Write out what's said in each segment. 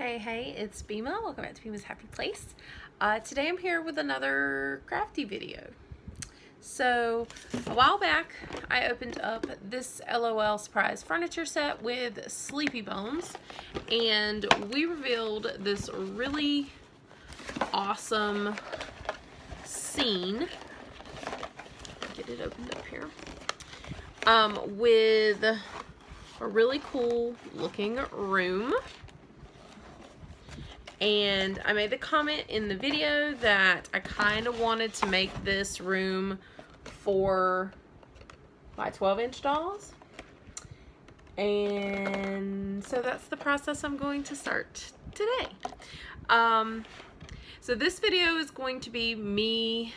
Hey, it's Bema. Welcome back to Bema's Happy Place. Today I'm here with another crafty video. So, a while back, I opened up this LOL surprise furniture set with Sleepy Bones, and we revealed this really awesome scene. Get it opened up here. With a really cool looking room. And I made the comment in the video that I kind of wanted to make this room for my 12-inch dolls. And so that's the process I'm going to start today. So this video is going to be me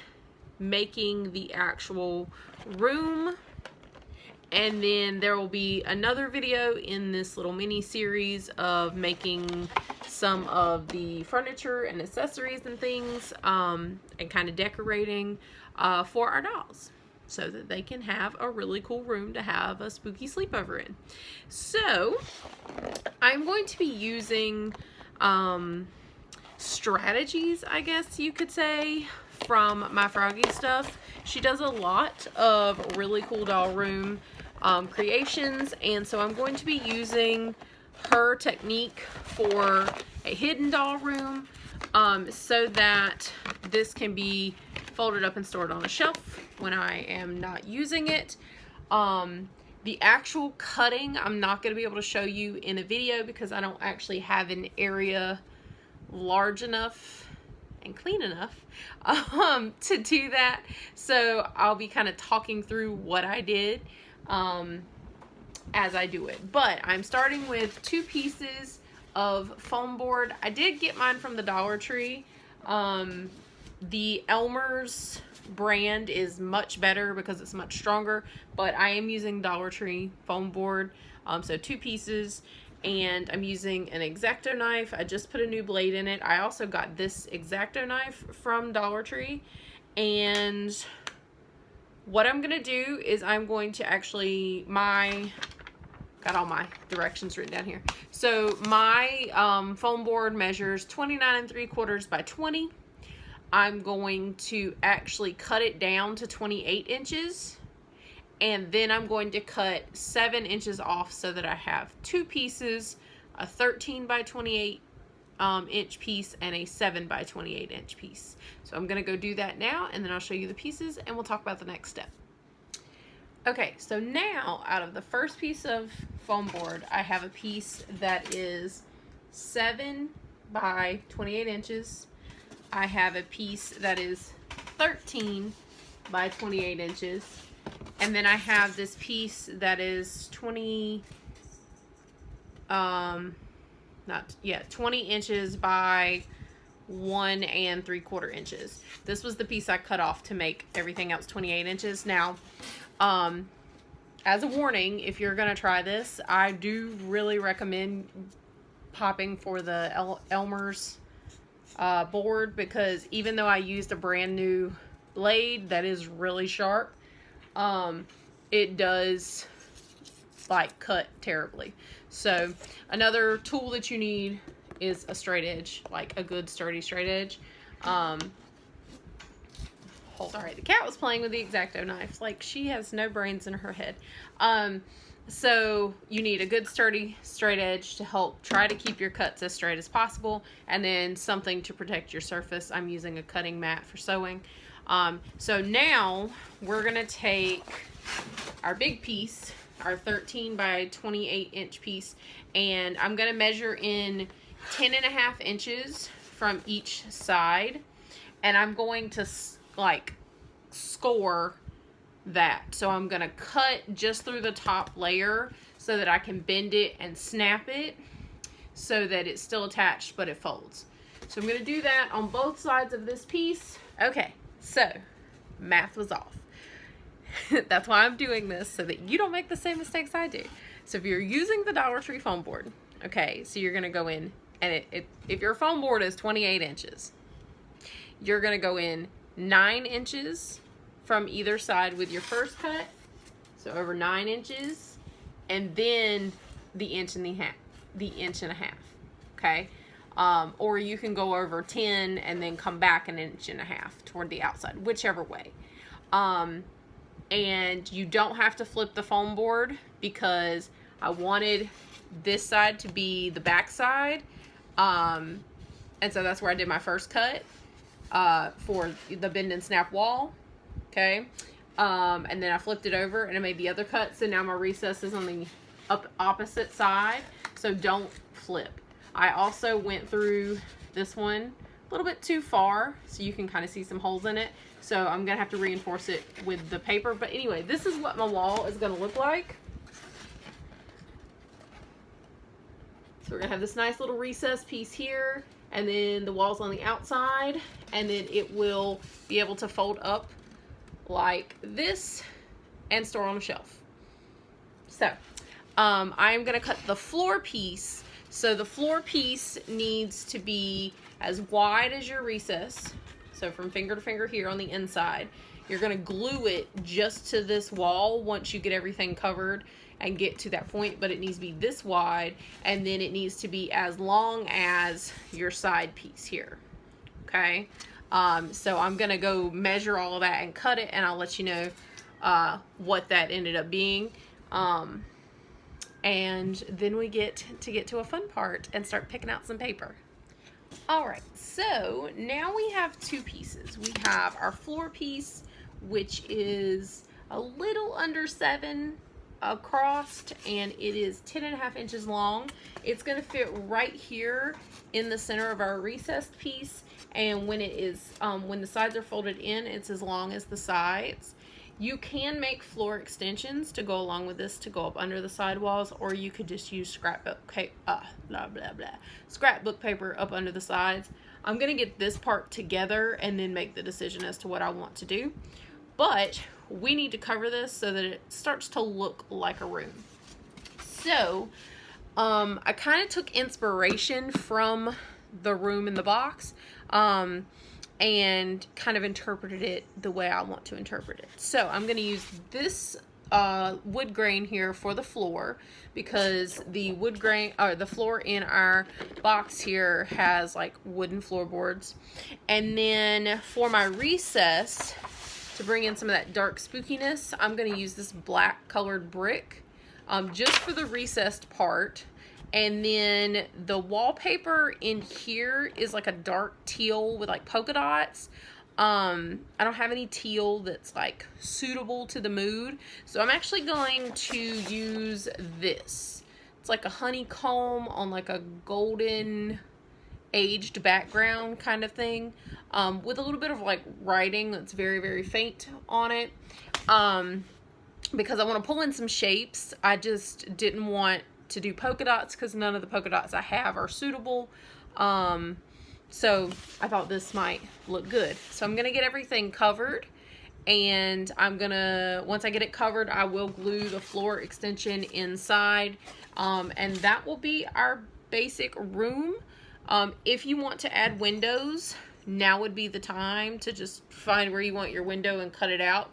making the actual room. And then there will be another video in this little mini series of making some of the furniture and accessories and things and kind of decorating for our dolls so that they can have a really cool room to have a spooky sleepover in. So I'm going to be using strategies, I guess you could say, from my Froggy stuff. She does a lot of really cool doll room creations, and so I'm going to be using her technique for a hidden doll room so that this can be folded up and stored on a shelf when I am not using it. The actual cutting I'm not going to be able to show you in a video because I don't actually have an area large enough and clean enough to do that, so I'll be kind of talking through what I did as I do it. But I'm starting with 2 pieces of foam board. I did get mine from the Dollar Tree. The Elmer's brand is much better because it's much stronger, but I am using Dollar Tree foam board. So 2 pieces, and I'm using an X-Acto knife. I just put a new blade in it. I also got this X-Acto knife from Dollar Tree, and what I'm gonna do is I'm going to actually, got all my directions written down here. So my foam board measures 29 3/4 by 20. I'm going to actually cut it down to 28 inches. And then I'm going to cut 7 inches off so that I have 2 pieces, a 13 by 28 inch piece and a 7 by 28 inch piece. So I'm going to go do that now, and then I'll show you the pieces and we'll talk about the next step. Okay, so now out of the first piece of foam board, I have a piece that is 7 by 28 inches. I have a piece that is 13 by 28 inches. And then I have this piece that is 20 inches by 1 3/4 inches. This was the piece I cut off to make everything else 28 inches. Now, as a warning, if you're gonna try this, I do really recommend popping for the Elmer's board, because even though I used a brand new blade that is really sharp, it does like cut terribly. So another tool that you need is a straight edge, like a good sturdy straight edge. Sorry, the cat was playing with the X-Acto knife. Like, she has no brains in her head. So you need a good sturdy straight edge to help try to keep your cuts as straight as possible, and then something to protect your surface. I'm using a cutting mat for sewing. So now we're gonna take our big piece, our 13 by 28 inch piece, and I'm gonna measure in 10.5 inches from each side, and I'm going to like score that. So I'm gonna cut just through the top layer so that I can bend it and snap it so that it's still attached but it folds. So I'm gonna do that on both sides of this piece. Okay, so math was off. That's why I'm doing this, so that you don't make the same mistakes I do. So if you're using the Dollar Tree foam board, okay, so you're gonna go in, and if your foam board is 28 inches, you're gonna go in 9 inches from either side with your first cut, so over 9 inches, and then the inch and a half. Okay, or you can go over 10 and then come back 1.5 inches toward the outside, whichever way. And you don't have to flip the foam board because I wanted this side to be the back side. And so that's where I did my first cut for the bend and snap wall. Okay. And then I flipped it over and I made the other cut. So now my recess is on the opposite side. So don't flip. I also went through this one a little bit too far, so you can kind of see some holes in it. So I'm gonna have to reinforce it with the paper. But anyway, this is what my wall is gonna look like. So we're gonna have this nice little recess piece here, and then the walls on the outside, and then it will be able to fold up like this and store on a shelf. So I'm gonna cut the floor piece. So the floor piece needs to be as wide as your recess. So from finger to finger here on the inside. You're gonna glue it just to this wall once you get everything covered and get to that point, but it needs to be this wide, and then it needs to be as long as your side piece here, okay? So I'm gonna go measure all of that and cut it, and I'll let you know what that ended up being. And then we get to a fun part and start picking out some paper. All right, so now we have two pieces. We have our floor piece, which is a little under 7 across, and it is 10.5 inches long. It's gonna fit right here in the center of our recessed piece, and when it is, when the sides are folded in, it's as long as the sides. You can make floor extensions to go along with this to go up under the sidewalls, or you could just use scrapbook paper up under the sides. I'm gonna get this part together and then make the decision as to what I want to do. But we need to cover this so that it starts to look like a room. So I kind of took inspiration from the room in the box. And kind of interpreted it the way I want to interpret it. So I'm going to use this wood grain here for the floor, because the wood grain, or the floor in our box here has like wooden floorboards. And then for my recess, to bring in some of that dark spookiness, I'm going to use this black colored brick just for the recessed part. And then the wallpaper in here is like a dark teal with like polka dots. I don't have any teal that's like suitable to the mood. So I'm actually going to use this. It's like a honeycomb on like a golden aged background kind of thing. With a little bit of like writing that's very, very faint on it. Because I want to pull in some shapes. I just didn't want to do polka dots because none of the polka dots I have are suitable. So I thought this might look good. So I'm gonna get everything covered, and I'm gonna, once I get it covered, I will glue the floor extension inside, and that will be our basic room. If you want to add windows, now would be the time to just find where you want your window and cut it out.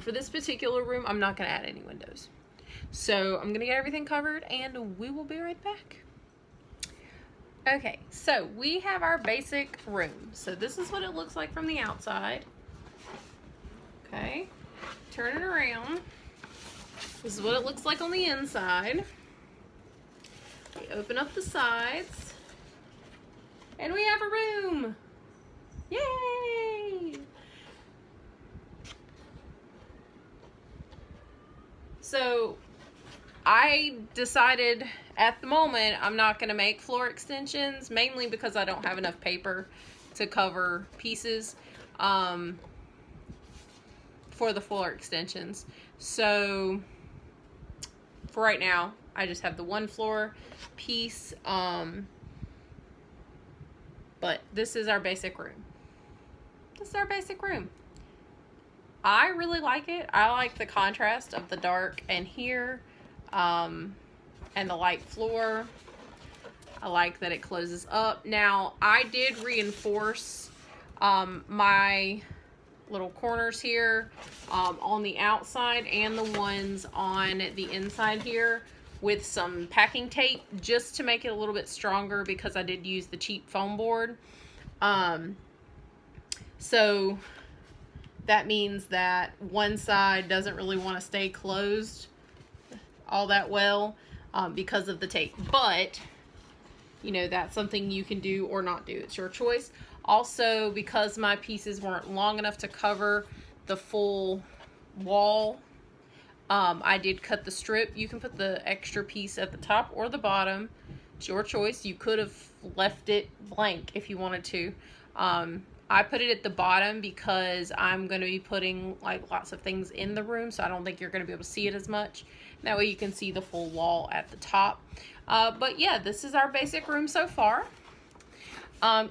For this particular room, I'm not gonna add any windows. So I'm gonna get everything covered and we will be right back. Okay, so we have our basic room. So this is what it looks like from the outside. Okay, turn it around. This is what it looks like on the inside. We open up the sides and we have a room. Yay! So I decided at the moment I'm not going to make floor extensions, mainly because I don't have enough paper to cover pieces for the floor extensions. So for right now, I just have the one floor piece, but this is our basic room. This is our basic room. I really like it. I like the contrast of the dark and here, and the light floor. I like that it closes up. Now, I did reinforce my little corners here on the outside and the ones on the inside here with some packing tape just to make it a little bit stronger, because I did use the cheap foam board. So that means that one side doesn't really want to stay closed all that well because of the tape. But, you know, that's something you can do or not do. It's your choice. Also, because my pieces weren't long enough to cover the full wall, I did cut the strip. You can put the extra piece at the top or the bottom. It's your choice. You could have left it blank if you wanted to. I put it at the bottom because I'm going to be putting like lots of things in the room, so I don't think you're going to be able to see it as much. That way you can see the full wall at the top. But yeah, this is our basic room so far.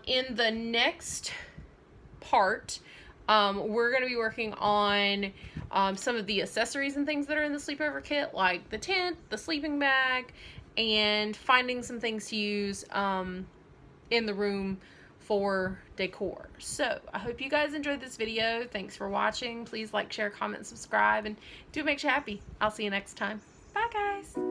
In the next part, we're going to be working on some of the accessories and things that are in the sleepover kit, like the tent, the sleeping bag, and finding some things to use in the room for decor. So I hope you guys enjoyed this video. Thanks for watching. Please like, share, comment, subscribe, and do what makes you happy. I'll see you next time. Bye, guys.